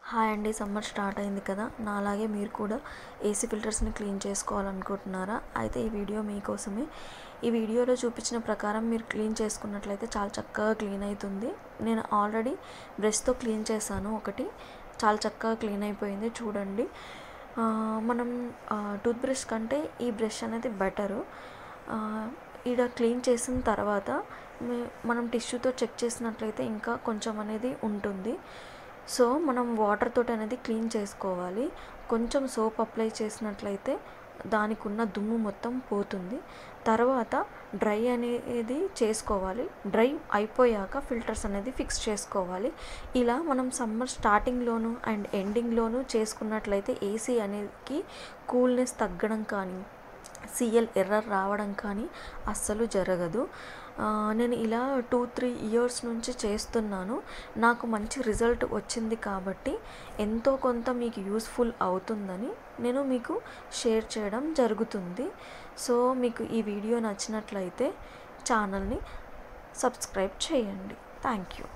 Hi అండి, summer start అయింది కదా, నాలాగే మీరు కూడా ఏసీ ఫిల్టర్స్ని క్లీన్ చేసుకోవాలనుకుంటున్నారా? అయితే ఈ వీడియో మీకోసమే. ఈ వీడియోలో చూపించిన ప్రకారం మీరు క్లీన్ చేసుకున్నట్లయితే చాలా చక్కగా క్లీన్ అవుతుంది. నేను ఆల్రెడీ బ్రష్తో క్లీన్ చేశాను, ఒకటి చాలా చక్కగా క్లీన్ అయిపోయింది. చూడండి, మనం టూత్ బ్రష్ కంటే ఈ బ్రష్ అనేది బెటరు. ఈడ క్లీన్ చేసిన తర్వాత మనం టిష్యూతో చెక్ చేసినట్లయితే ఇంకా కొంచెం అనేది ఉంటుంది. సో మనం వాటర్ తోటి అనేది క్లీన్ చేసుకోవాలి. కొంచెం సోప్ అప్లై చేసినట్లయితే దానికి ఉన్న దుమ్ము మొత్తం పోతుంది. తర్వాత డ్రై అనేది చేసుకోవాలి. డ్రై అయిపోయాక ఫిల్టర్స్ అనేది ఫిక్స్ చేసుకోవాలి. ఇలా మనం సమ్మర్ స్టార్టింగ్లోను అండ్ ఎండింగ్లోను చేసుకున్నట్లయితే ఏసీ అనేది కూల్నెస్ తగ్గడం కానీ సిఎల్ ఎర్రర్ రావడం కానీ అస్సలు జరగదు. నేను ఇలా 2-3 ఇయర్స్ నుంచి చేస్తున్నాను. నాకు మంచి రిజల్ట్ వచ్చింది కాబట్టి ఎంతో కొంత మీకు యూస్ఫుల్ అవుతుందని నేను మీకు షేర్ చేయడం జరుగుతుంది. సో మీకు ఈ వీడియో నచ్చినట్లయితే ఛానల్ని సబ్స్క్రైబ్ చేయండి. Thank you.